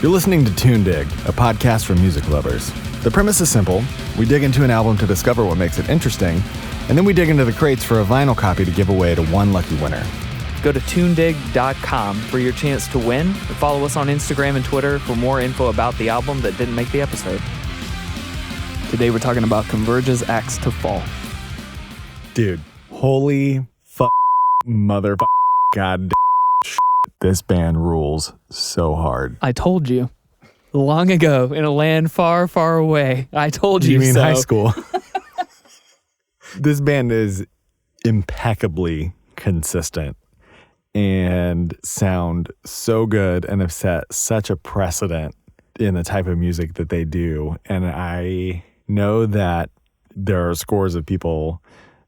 You're listening to Tune Dig, a podcast for music lovers. The premise is simple. We dig into an album to discover what makes it interesting, and then we dig into the crates for a vinyl copy to give away to one lucky winner. Go to tunedig.com for your chance to win, and follow us on Instagram and Twitter for more info about the album that didn't make the episode. Today we're talking about Converge's Axe to Fall. Dude, holy mother god shit. This band rules so hard. I told you. Long ago, in a land far, far away. I told you so. You mean high school? This band is impeccably consistent and sound so good and have set such a precedent in the type of music that they do. And I know that there are scores of people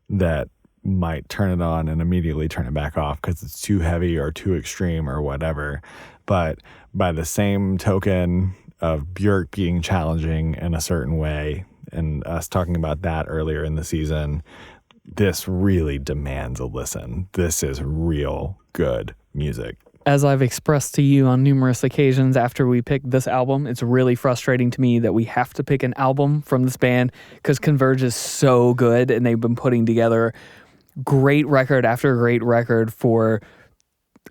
that might turn it on and immediately turn it back off because it's too heavy or too extreme or whatever. But by the same token of Björk being challenging in a certain way, and us talking about that earlier in the season, this really demands a listen. This is real good music. As I've expressed to you on numerous occasions after we picked this album, it's really frustrating to me that we have to pick an album from this band because Converge is so good and they've been putting together great record after great record for,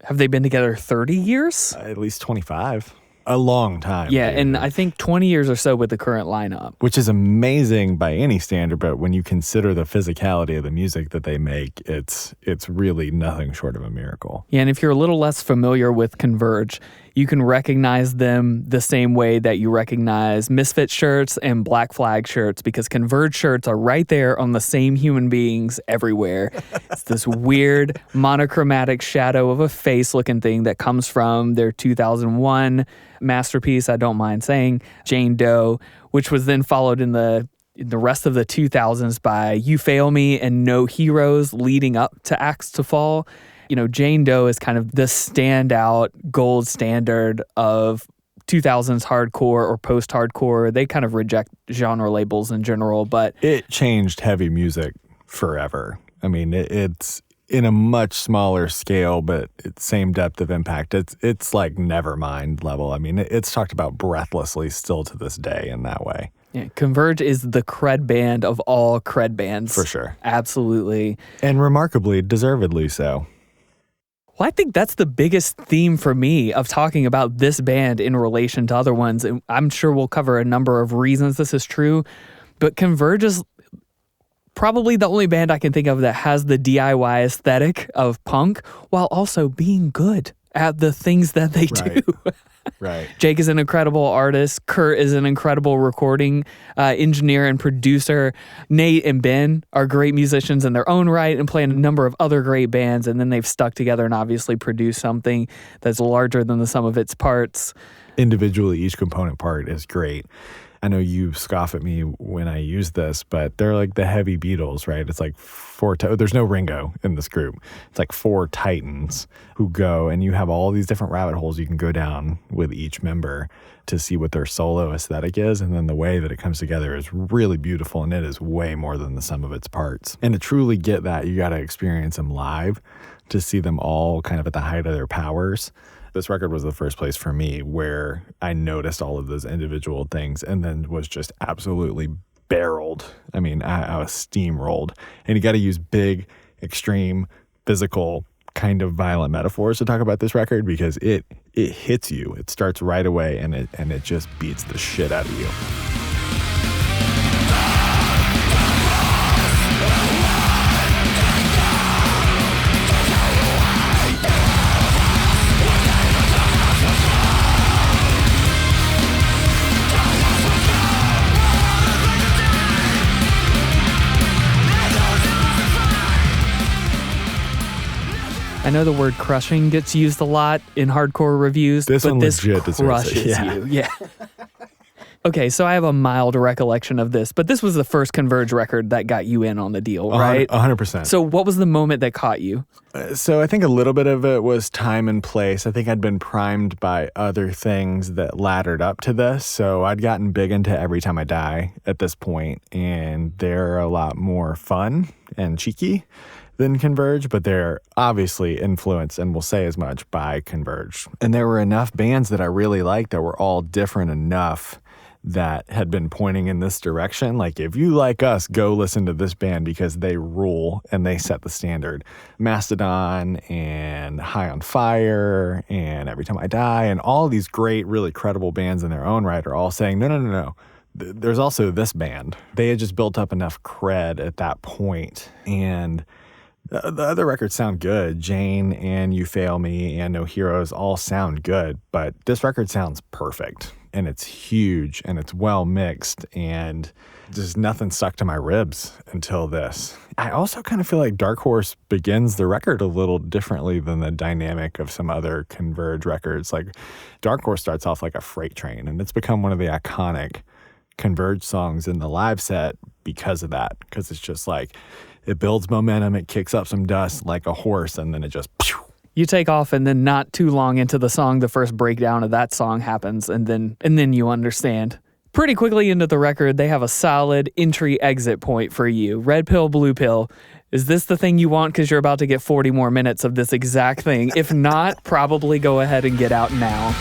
have they been together 30 years? At least 25. A long time. Yeah, and I think 20 years or so with the current lineup. Which is amazing by any standard, but when you consider the physicality of the music that they make, it's really nothing short of a miracle. Yeah, and if you're a little less familiar with Converge, you can recognize them the same way that you recognize Misfit shirts and Black Flag shirts, because Converge shirts are right there on the same human beings everywhere. It's this weird monochromatic shadow of a face looking thing that comes from their 2001 masterpiece, I don't mind saying, Jane Doe, which was then followed in the rest of the 2000s by You Fail Me and No Heroes leading up to Axe to Fall. You know, Jane Doe is kind of the standout gold standard of 2000s hardcore or post-hardcore. They kind of reject genre labels in general, but it changed heavy music forever. I mean, it's in a much smaller scale, but it's same depth of impact. It's like Nevermind level. I mean, it's talked about breathlessly still to this day in that way. Yeah, Converge is the cred band of all cred bands. For sure. Absolutely. And remarkably, deservedly so. Well, I think that's the biggest theme for me of talking about this band in relation to other ones. And I'm sure we'll cover a number of reasons this is true, but Converge is probably the only band I can think of that has the DIY aesthetic of punk while also being good at the things that they do. Right. Jake is an incredible artist. Kurt is an incredible recording engineer and producer. Nate and Ben are great musicians in their own right and play in a number of other great bands. And then they've stuck together and obviously produced something that's larger than the sum of its parts. Individually, each component part is great. I know you scoff at me when I use this, but they're like the heavy Beatles, right? It's like there's no Ringo in this group. It's like four titans who go, and you have all these different rabbit holes you can go down with each member to see what their solo aesthetic is. And then the way that it comes together is really beautiful, and it is way more than the sum of its parts. And to truly get that, you got to experience them live to see them all kind of at the height of their powers. This record was the first place for me where I noticed all of those individual things and then was just absolutely barreled. I mean, I was steamrolled. And you got to use big, extreme, physical, kind of violent metaphors to talk about this record because it hits you. It starts right away and it just beats the shit out of you. I know the word crushing gets used a lot in hardcore reviews, but this crushes you. Yeah. Okay, so I have a mild recollection of this, but this was the first Converge record that got you in on the deal, right? 100%. So what was the moment that caught you? So I think a little bit of it was time and place. I think I'd been primed by other things that laddered up to this. So I'd gotten big into Every Time I Die at this point, and they're a lot more fun and cheeky than Converge, but they're obviously influenced, and will say as much, by Converge. And there were enough bands that I really liked that were all different enough that had been pointing in this direction. Like, if you like us, go listen to this band because they rule and they set the standard. Mastodon and High on Fire and Every Time I Die and all these great, really credible bands in their own right are all saying, no. There's also this band. They had just built up enough cred at that point. And the other records sound good. Jane and You Fail Me and No Heroes all sound good, but this record sounds perfect. And it's huge and it's well mixed, and just nothing stuck to my ribs until this. I also kind of feel like Dark Horse begins the record a little differently than the dynamic of some other Converge records. Like, Dark Horse starts off like a freight train, and it's become one of the iconic Converge songs in the live set because of that. Because it's just like, it builds momentum, it kicks up some dust like a horse, and then it just pew. You take off, and then not too long into the song, the first breakdown of that song happens, and then you understand. Pretty quickly into the record, they have a solid entry-exit point for you. Red pill, blue pill. Is this the thing you want? Because you're about to get 40 more minutes of this exact thing. If not, probably go ahead and get out now.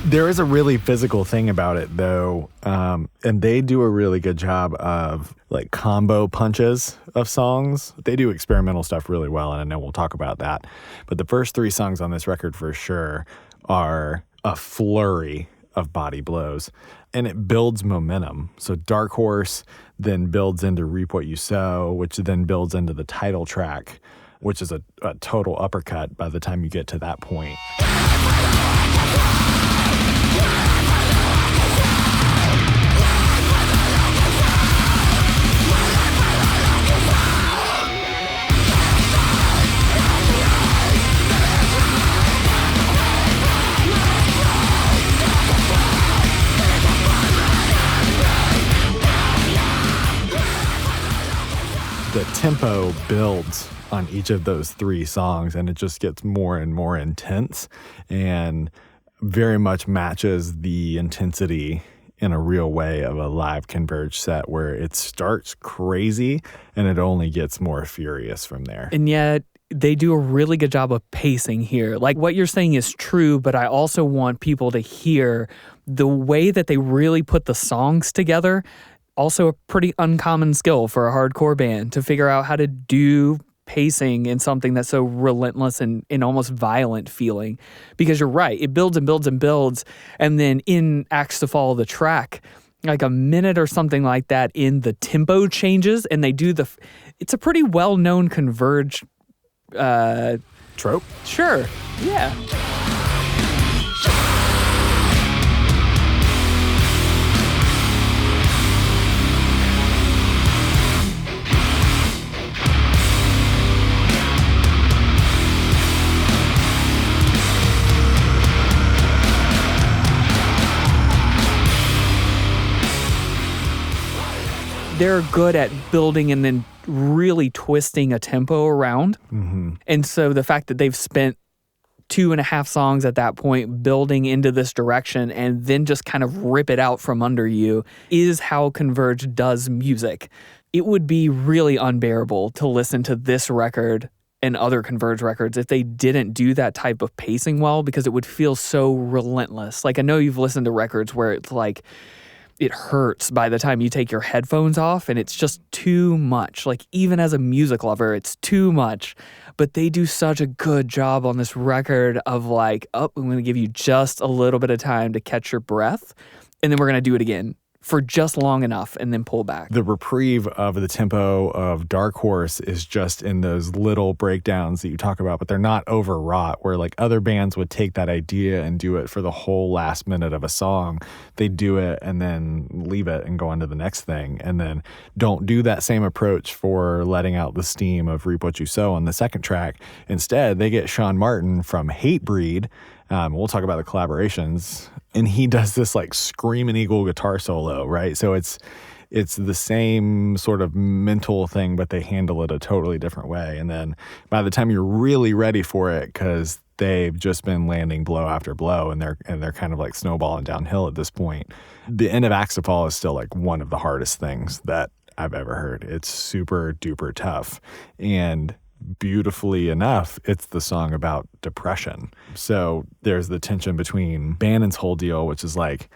There is a really physical thing about it, though, and they do a really good job of like combo punches of songs. They do experimental stuff really well, and I know we'll talk about that. But the first 3 songs on this record for sure are a flurry of body blows, and it builds momentum. So Dark Horse then builds into Reap What You Sow, which then builds into the title track, which is a total uppercut by the time you get to that point. The tempo builds on each of those 3 songs, and it just gets more and more intense and very much matches the intensity in a real way of a live Converge set, where it starts crazy and it only gets more furious from there. And yet they do a really good job of pacing here. Like, what you're saying is true, but I also want people to hear the way that they really put the songs together. Also a pretty uncommon skill for a hardcore band to figure out how to do pacing in something that's so relentless and almost violent feeling. Because you're right, it builds and builds and builds, and then in Acts to Follow the Track, like a minute or something like that in, the tempo changes, and they do it's a pretty well-known Converge trope? Sure, yeah. They're good at building and then really twisting a tempo around. Mm-hmm. And so the fact that they've spent 2.5 songs at that point building into this direction and then just kind of rip it out from under you is how Converge does music. It would be really unbearable to listen to this record and other Converge records if they didn't do that type of pacing well, because it would feel so relentless. Like, I know you've listened to records where it's like, it hurts by the time you take your headphones off and it's just too much. Like, even as a music lover, it's too much. But they do such a good job on this record of like, I'm going to give you just a little bit of time to catch your breath, and then we're going to do it again for just long enough and then pull back. The reprieve of the tempo of Dark Horse is just in those little breakdowns that you talk about, but they're not overwrought, where like other bands would take that idea and do it for the whole last minute of a song. They do it and then leave it and go on to the next thing, and then don't do that same approach for letting out the steam of Reap What You Sow on the second track. Instead, they get Sean Martin from Hatebreed. We'll talk about the collaborations And he does this like screaming eagle guitar solo, right? So it's the same sort of mental thing, but they handle it a totally different way. And then by the time you're really ready for it, because they've just been landing blow after blow, and they're kind of like snowballing downhill at this point, the end of Axopal is still like one of the hardest things that I've ever heard. It's super duper tough. And beautifully enough, it's the song about depression. So there's the tension between Bannon's whole deal, which is like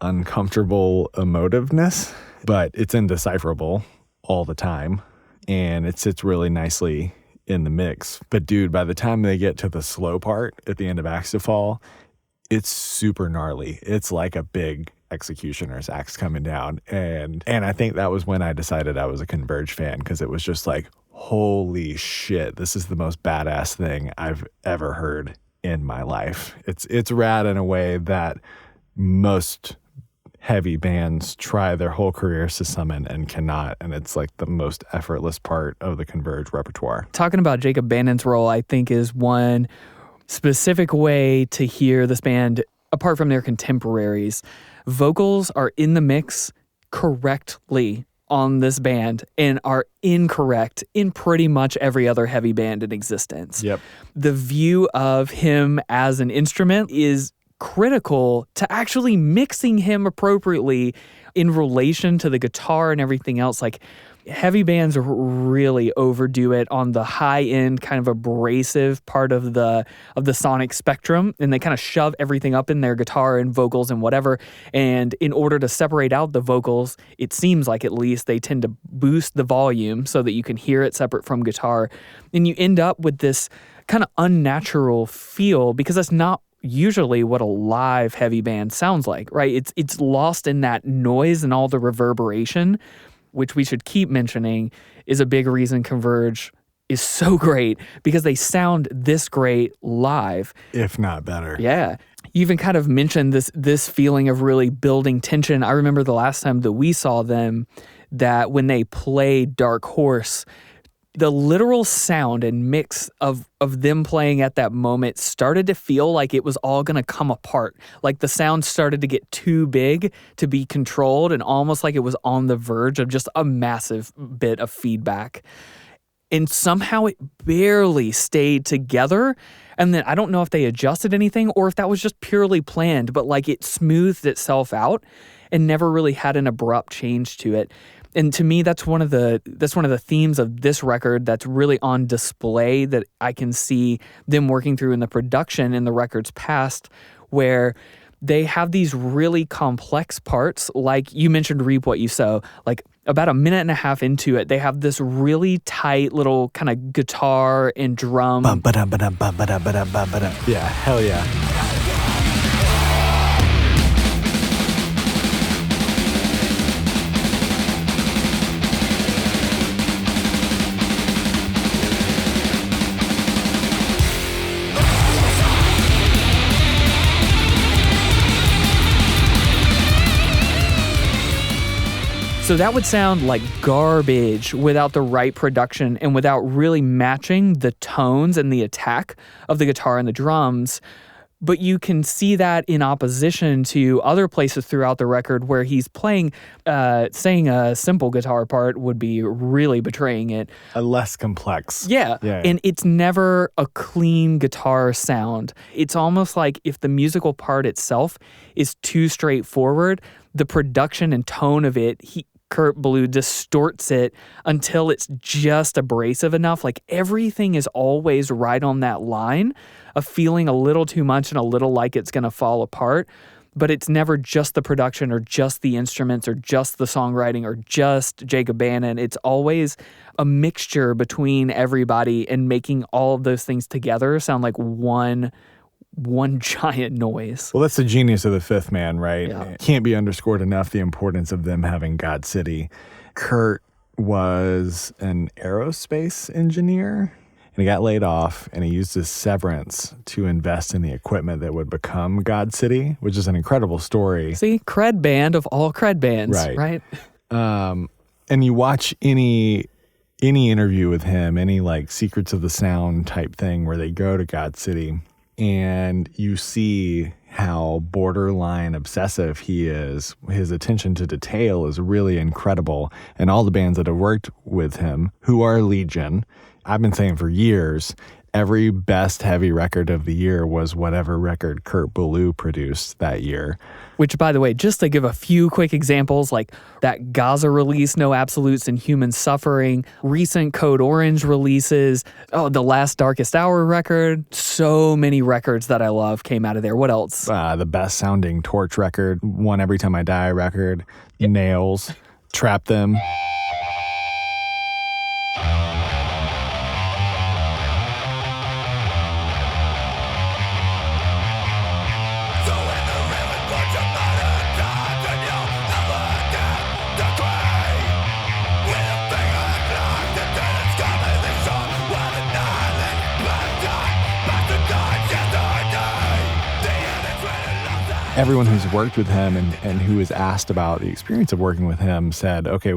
uncomfortable emotiveness, but it's indecipherable all the time. And it sits really nicely in the mix. But dude, by the time they get to the slow part at the end of Axopal, it's super gnarly. It's like a big executioner's axe coming down. And I think that was when I decided I was a Converge fan, because it was just like, holy shit, this is the most badass thing I've ever heard in my life. It's rad in a way that most heavy bands try their whole careers to summon and cannot, and it's like the most effortless part of the Converge repertoire. Talking about Jacob Bannon's role, I think, is one specific way to hear this band apart from their contemporaries. Vocals are in the mix correctly on this band and are incorrect in pretty much every other heavy band in existence. Yep. The view of him as an instrument is critical to actually mixing him appropriately in relation to the guitar and everything else. Like, heavy bands really overdo it on the high end, kind of abrasive part of the sonic spectrum, and they kind of shove everything up in their guitar and vocals and whatever. And in order to separate out the vocals, it seems like at least they tend to boost the volume so that you can hear it separate from guitar. And you end up with this kind of unnatural feel, because that's not usually what a live heavy band sounds like, right? It's lost in that noise and all the reverberation, which we should keep mentioning is a big reason Converge is so great, because they sound this great live, if not better. Yeah. You even kind of mentioned this feeling of really building tension. I remember the last time that we saw them, that when they played Dark Horse, the literal sound and mix of them playing at that moment started to feel like it was all going to come apart. Like the sound started to get too big to be controlled, and almost like it was on the verge of just a massive bit of feedback. And somehow it barely stayed together. And then I don't know if they adjusted anything or if that was just purely planned, but like it smoothed itself out and never really had an abrupt change to it. And to me, that's one of the themes of this record that's really on display, that I can see them working through in the production in the records past, where they have these really complex parts. Like you mentioned, Reap What You Sow. Like about a minute and a half into it, they have this really tight little kind of guitar and drum. Yeah, hell yeah. So that would sound like garbage without the right production and without really matching the tones and the attack of the guitar and the drums. But you can see that in opposition to other places throughout the record where he's playing, saying a simple guitar part would be really betraying it. A less complex. Yeah. And it's never a clean guitar sound. It's almost like if the musical part itself is too straightforward, the production and tone of it, Kurt Ballou distorts it until it's just abrasive enough. Like everything is always right on that line of feeling a little too much and a little like it's going to fall apart. But it's never just the production or just the instruments or just the songwriting or just Jacob Bannon. It's always a mixture between everybody and making all of those things together sound like one giant noise. Well, that's the genius of the Fifth Man, right? Yeah. It can't be underscored enough, the importance of them having God City. Kurt was an aerospace engineer, and he got laid off, and he used his severance to invest in the equipment that would become God City, which is an incredible story. See, cred band of all cred bands, right? And you watch any interview with him, any like Secrets of the Sound type thing where they go to God City, and you see how borderline obsessive he is. His attention to detail is really incredible. And all the bands that have worked with him, who are legion, I've been saying for years, every best heavy record of the year was whatever record Kurt Ballou produced that year. Which, by the way, just to give a few quick examples, like that Gaza release, No Absolutes and Human Suffering, recent Code Orange releases, the Last Darkest Hour record, so many records that I love came out of there. What else? The best sounding Torch record, One Every Time I Die record, Nails, Trap Them. Everyone who's worked with him and who is asked about the experience of working with him said, okay,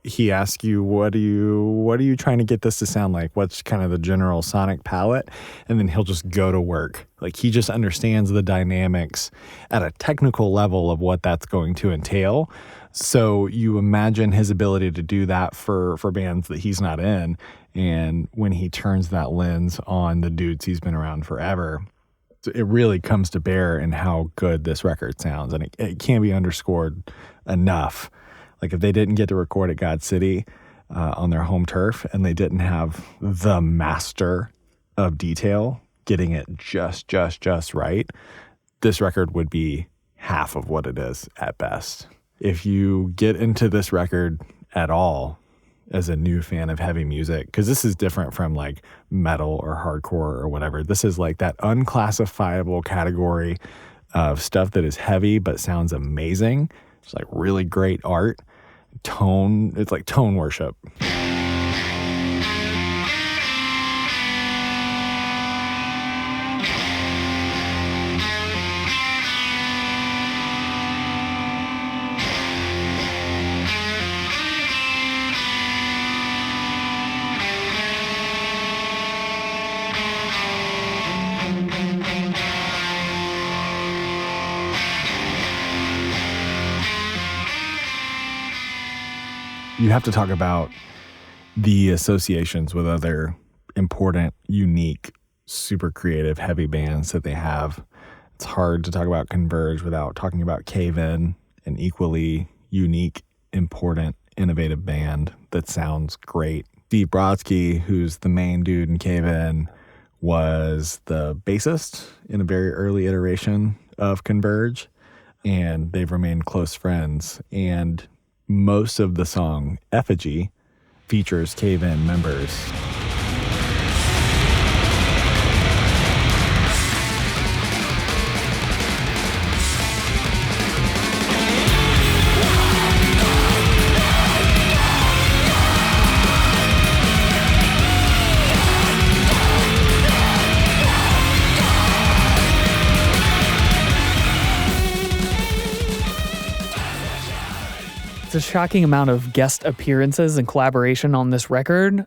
he asked you, what are you trying to get this to sound like? What's kind of the general sonic palette? And then he'll just go to work. Like, he just understands the dynamics at a technical level of what that's going to entail. So you imagine his ability to do that for bands that he's not in. And when he turns that lens on the dudes he's been around forever, it really comes to bear in how good this record sounds. And it can't be underscored enough. Like, if they didn't get to record at God City on their home turf and they didn't have the master of detail getting it just right, this record would be half of what it is at best. If you get into this record at all as a new fan of heavy music, because this is different from like metal or hardcore or whatever. This is like that unclassifiable category of stuff that is heavy but sounds amazing. It's like really great art. Tone, it's like tone worship. You have to talk about the associations with other important, unique, super creative, heavy bands that they have. It's hard to talk about Converge without talking about Cave In, an equally unique, important, innovative band that sounds great. Steve Brodsky, who's the main dude in Cave In, was the bassist in a very early iteration of Converge, and they've remained close friends. And most of the song Effigy features Cave In members. A shocking amount of guest appearances and collaboration on this record.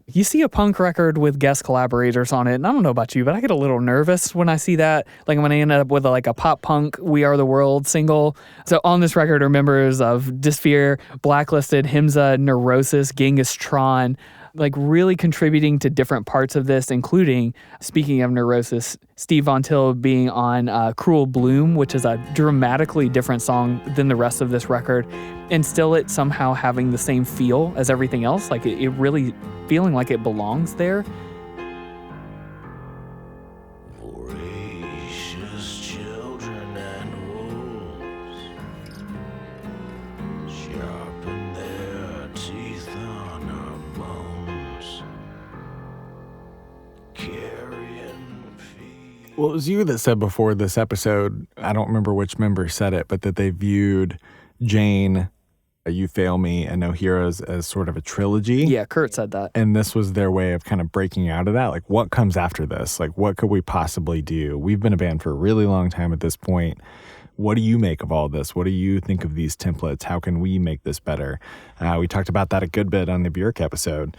You see a punk record with guest collaborators on it, and I don't know about you, but I get a little nervous when I see that. Like, when I end up with a pop punk We Are the World single. So on this record are members of Dysphere, Blacklisted, Himza, Neurosis, Genghis Tron, like really contributing to different parts of this, including, speaking of Neurosis, Steve Von Till being on Cruel Bloom, which is a dramatically different song than the rest of this record, and still it somehow having the same feel as everything else, like it really feeling like it belongs there. Voracious children and wolves sharpen their teeth on our bones, carrying feet. Well, it was you that said before this episode, I don't remember which member said it, but that they viewed Jane, You Fail Me, and No Heroes as sort of a trilogy. Yeah, Kurt said that. And this was their way of kind of breaking out of that. Like, what comes after this? Like, what could we possibly do? We've been a band for a really long time at this point. What do you make of all this? What do you think of these templates? How can we make this better? We talked about that a good bit on the Björk episode.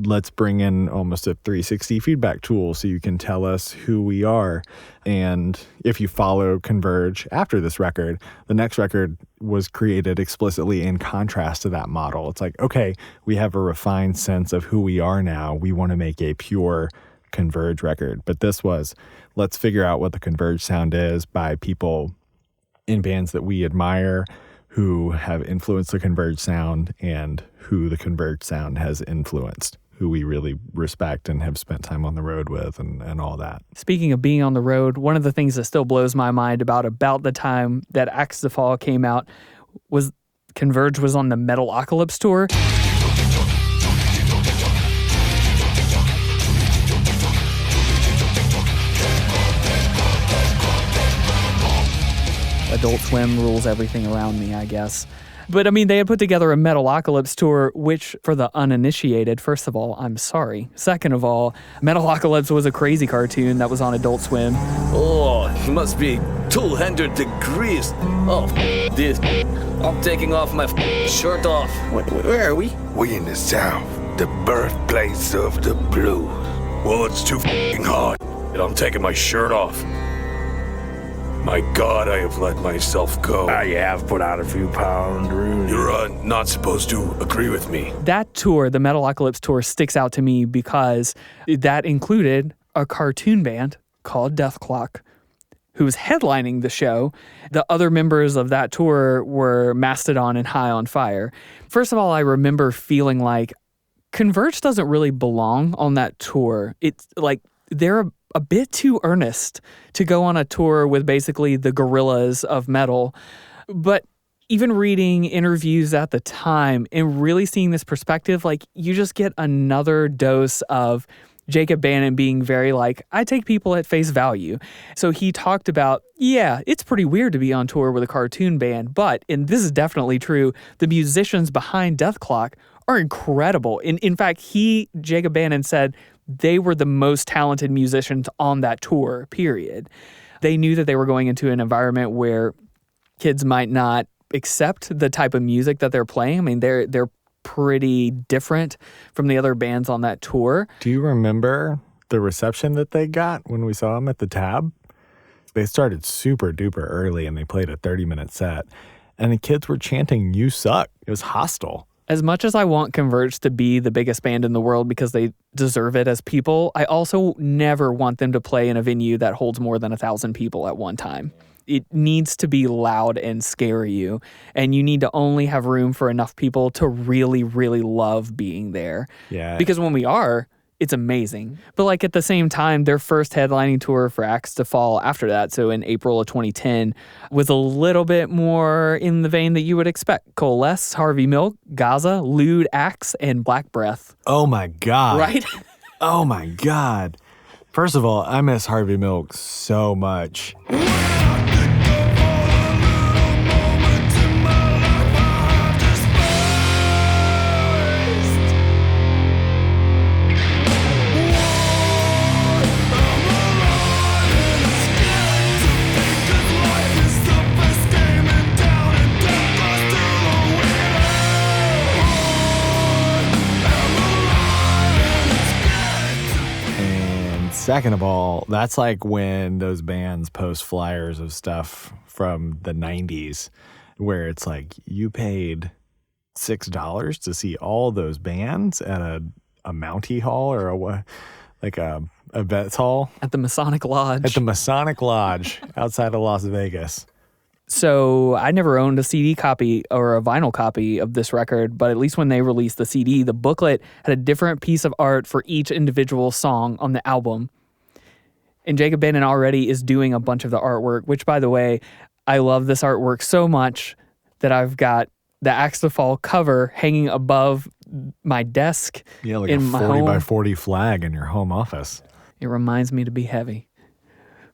let's bring in almost a 360 feedback tool so you can tell us who we are. And if you follow Converge after this record, the next record was created explicitly in contrast to that model. It's like, okay, we have a refined sense of who we are now. We want to make a pure Converge record. But this was, let's figure out what the Converge sound is by people in bands that we admire, who have influenced the Converge sound, and who the Converge sound has influenced, who we really respect and have spent time on the road with and all that. Speaking of being on the road, one of the things that still blows my mind about the time that Axe to Fall came out was Converge was on the Metalocalypse tour. Adult Swim rules everything around me, I guess. But I mean, they had put together a Metalocalypse tour, which for the uninitiated, first of all, I'm sorry. Second of all, Metalocalypse was a crazy cartoon that was on Adult Swim. Oh, it must be 200 degrees. Oh, this. I'm taking off my shirt off. Where are we? We in the South, the birthplace of the blues. Well, it's too hot, and I'm taking my shirt off. My God, I have let myself go. You have put on a few pounds, Rudy. You're not supposed to agree with me. That tour, the Metalocalypse tour, sticks out to me because that included a cartoon band called Death Clock, who was headlining the show. The other members of that tour were Mastodon and High on Fire. First of all, I remember feeling like Converge doesn't really belong on that tour. It's like they're a bit too earnest to go on a tour with basically the gorillas of metal. But even reading interviews at the time and really seeing this perspective, like you just get another dose of Jacob Bannon being very like, I take people at face value. So he talked about, yeah, it's pretty weird to be on tour with a cartoon band, but, and this is definitely true, the musicians behind Death Clock are incredible. In fact, Jacob Bannon said, they were the most talented musicians on that tour, period. They knew that they were going into an environment where kids might not accept the type of music that they're playing. I mean, they're pretty different from the other bands on that tour. Do you remember the reception that they got when we saw them at the Tab? They started super duper early and they played a 30-minute set. And the kids were chanting, "You suck." It was hostile. As much as I want Converge to be the biggest band in the world because they deserve it as people, I also never want them to play in a venue that holds more than 1,000 people at one time. It needs to be loud and scare you, and you need to only have room for enough people to really, really love being there. Yeah. Because when we are, it's amazing. But like at the same time, their first headlining tour for Axe to Fall after that, so in April of 2010, was a little bit more in the vein that you would expect. Coalesce, Harvey Milk, Gaza, Lewd, Axe, and Black Breath. Oh my God. Right? Oh my God. First of all, I miss Harvey Milk so much. Second of all, that's like when those bands post flyers of stuff from the 90s where it's like you paid $6 to see all those bands at a Mountie Hall or a Vets Hall. At the Masonic Lodge. At the Masonic Lodge outside of Las Vegas. So I never owned a CD copy or a vinyl copy of this record, but at least when they released the CD, the booklet had a different piece of art for each individual song on the album. And Jacob Bannon already is doing a bunch of the artwork, which, by the way, I love this artwork so much that I've got the Axe to Fall cover hanging above my desk. Yeah, like in a my 40 by home. 40 flag in your home office. It reminds me to be heavy.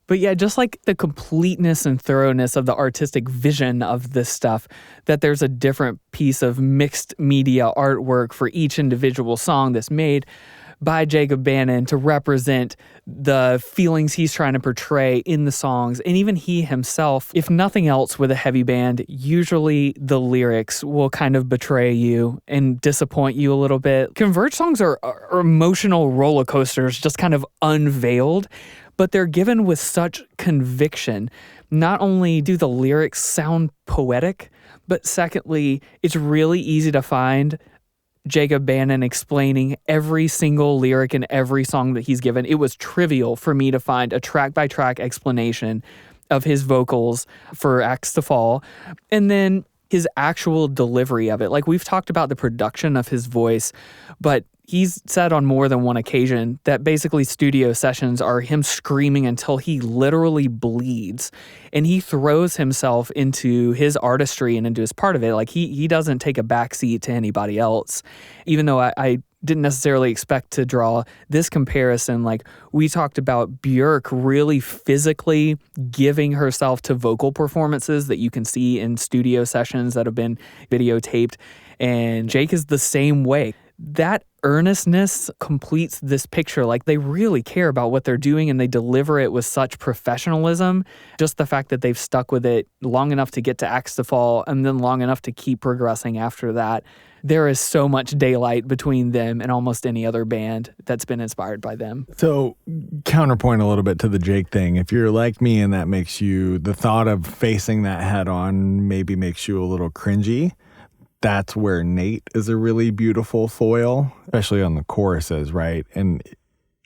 But yeah, just like the completeness and thoroughness of the artistic vision of this stuff, that there's a different piece of mixed media artwork for each individual song that's made by Jacob Bannon to represent the feelings he's trying to portray in the songs. And even he himself, if nothing else with a heavy band, usually the lyrics will kind of betray you and disappoint you a little bit. Converge songs are emotional roller coasters, just kind of unveiled, but they're given with such conviction. Not only do the lyrics sound poetic, but secondly, it's really easy to find Jacob Bannon explaining every single lyric in every song that he's given. It was trivial for me to find a track-by-track explanation of his vocals for Axe to Fall, and then his actual delivery of it. Like, we've talked about the production of his voice, but he's said on more than one occasion that basically studio sessions are him screaming until he literally bleeds, and he throws himself into his artistry and into his part of it. Like, he doesn't take a backseat to anybody else, even though I didn't necessarily expect to draw this comparison. Like, we talked about Björk really physically giving herself to vocal performances that you can see in studio sessions that have been videotaped, and Jake is the same way. That earnestness completes this picture. Like, they really care about what they're doing and they deliver it with such professionalism. Just the fact that they've stuck with it long enough to get to Axe to Fall and then long enough to keep progressing after that. There is so much daylight between them and almost any other band that's been inspired by them. So, counterpoint a little bit to the Jake thing. If you're like me and that makes you, the thought of facing that head on maybe makes you a little cringy, that's where Nate is a really beautiful foil, especially on the choruses, right? And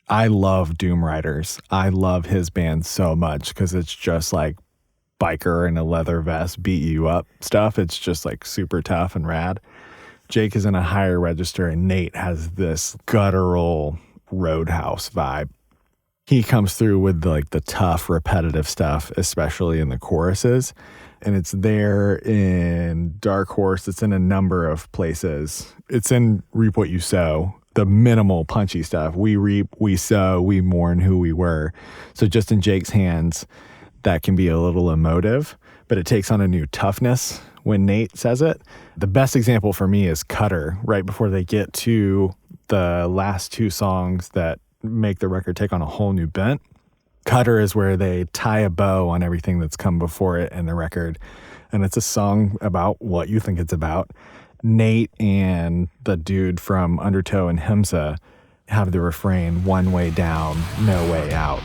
I love Doom Riders. I love his band so much because it's just like biker in a leather vest, beat you up stuff. It's just like super tough and rad. Jake is in a higher register, and Nate has this guttural Roadhouse vibe. He comes through with like the tough, repetitive stuff, especially in the choruses. And it's there in Dark Horse. It's in a number of places. It's in Reap What You Sow, the minimal punchy stuff. We reap, we sow, we mourn who we were. So just in Jake's hands, that can be a little emotive, but it takes on a new toughness when Nate says it. The best example for me is Cutter, right before they get to the last two songs that make the record take on a whole new bent. Cutter is where they tie a bow on everything that's come before it in the record. And it's a song about what you think it's about. Nate and the dude from Undertow and Himsa have the refrain, "One way down, no way out."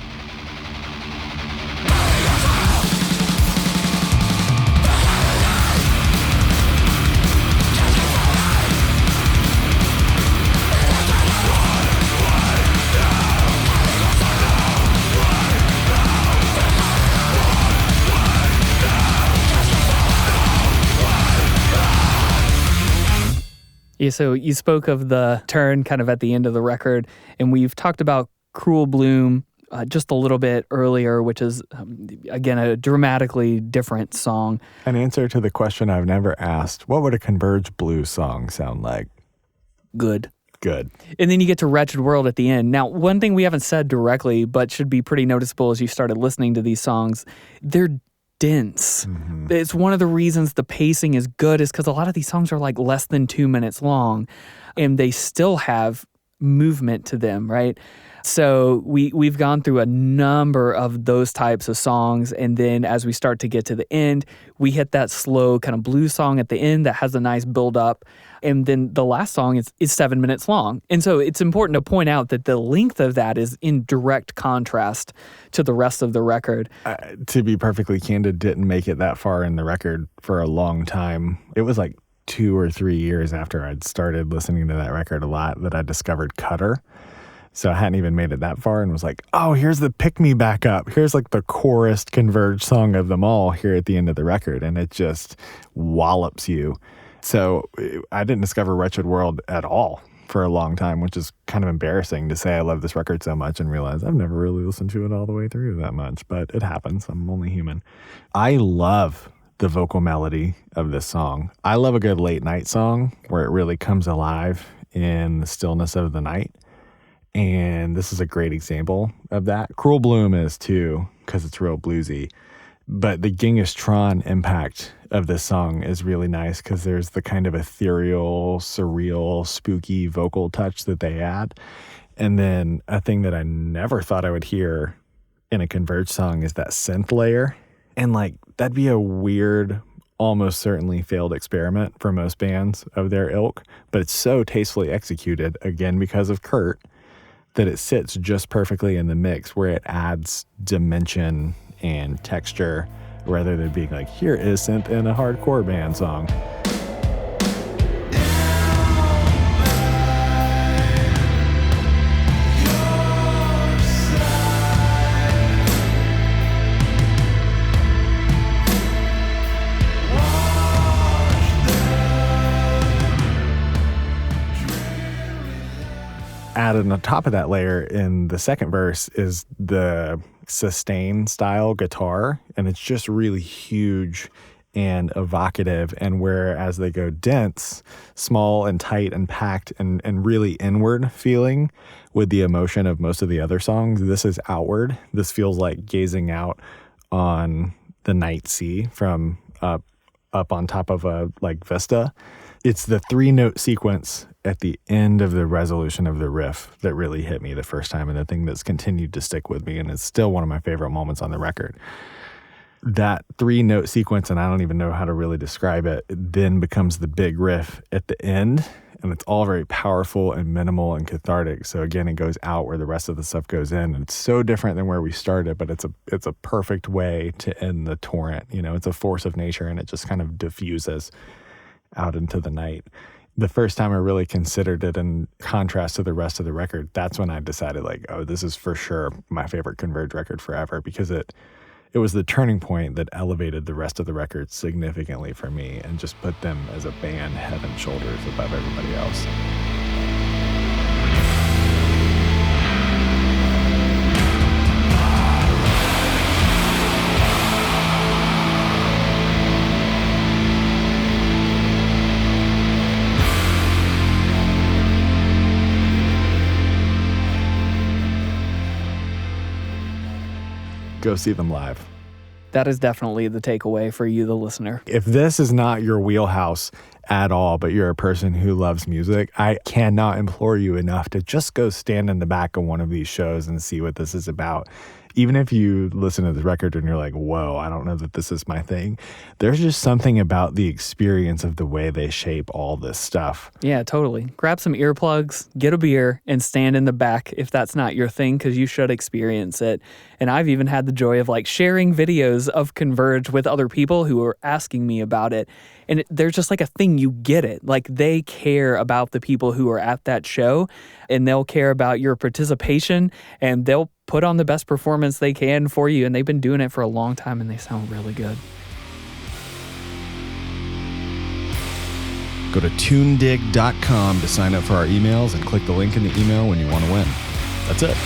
Yeah, so you spoke of the turn kind of at the end of the record, and we've talked about Cruel Bloom just a little bit earlier, which is, again, a dramatically different song. An answer to the question I've never asked, what would a Converge blues song sound like? Good. Good. And then you get to Wretched World at the end. Now, one thing we haven't said directly, but should be pretty noticeable as you started listening to these songs, they're dense. Mm-hmm. It's one of the reasons the pacing is good is because a lot of these songs are like less than 2 minutes long, and they still have movement to them, right? So we've gone through a number of those types of songs, and then as we start to get to the end, we hit that slow kind of blues song at the end that has a nice build up, and then the last song is 7 minutes long. And so it's important to point out that the length of that is in direct contrast to the rest of the record. To be perfectly candid, didn't make it that far in the record for a long time. It was like 2 or 3 years after I'd started listening to that record a lot that I discovered Cutter. So I hadn't even made it that far and was like, oh, here's the pick me back up. Here's like the chorus Converge song of them all here at the end of the record. And it just wallops you. So I didn't discover Wretched World at all for a long time, which is kind of embarrassing to say I love this record so much and realize I've never really listened to it all the way through that much. But it happens. I'm only human. I love the vocal melody of this song. I love a good late night song where it really comes alive in the stillness of the night. And this is a great example of that. Cruel Bloom is too, because it's real bluesy. But the Genghis Tron impact of this song is really nice because there's the kind of ethereal, surreal, spooky vocal touch that they add. And then a thing that I never thought I would hear in a Converge song is that synth layer. And like, that'd be a weird, almost certainly failed experiment for most bands of their ilk, but it's so tastefully executed, again, because of Kurt, that it sits just perfectly in the mix where it adds dimension and texture rather than being like, here is synth in a hardcore band song. Added on top of that layer in the second verse is the sustain style guitar, and it's just really huge and evocative. And whereas they go dense, small and tight and packed and really inward feeling with the emotion of most of the other songs, this is outward. This feels like gazing out on the night sea from up on top of a like vista. It's the 3-note sequence at the end of the resolution of the riff that really hit me the first time, and the thing that's continued to stick with me, and it's still one of my favorite moments on the record. That 3-note sequence, and I don't even know how to really describe it, then becomes the big riff at the end, and it's all very powerful and minimal and cathartic. So again, it goes out where the rest of the stuff goes in, and it's so different than where we started, but it's a perfect way to end the torrent. You know, it's a force of nature, and it just kind of diffuses out into the night. The first time I really considered it in contrast to the rest of the record, that's when I decided like, oh, this is for sure my favorite Converge record forever, because it was the turning point that elevated the rest of the record significantly for me and just put them as a band head and shoulders above everybody else. Go see them live. That is definitely the takeaway for you, the listener. If this is not your wheelhouse at all, but you're a person who loves music, I cannot implore you enough to just go stand in the back of one of these shows and see what this is about. Even if you listen to the record and you're like, whoa, I don't know that this is my thing, there's just something about the experience of the way they shape all this stuff. Yeah, totally. Grab some earplugs, get a beer, and stand in the back if that's not your thing, because you should experience it. And I've even had the joy of like sharing videos of Converge with other people who are asking me about it. And there's just like a thing, you get it. Like they care about the people who are at that show, and they'll care about your participation, and they'll put on the best performance they can for you. And they've been doing it for a long time, and they sound really good. Go to tunedig.com to sign up for our emails and click the link in the email when you want to win. That's it.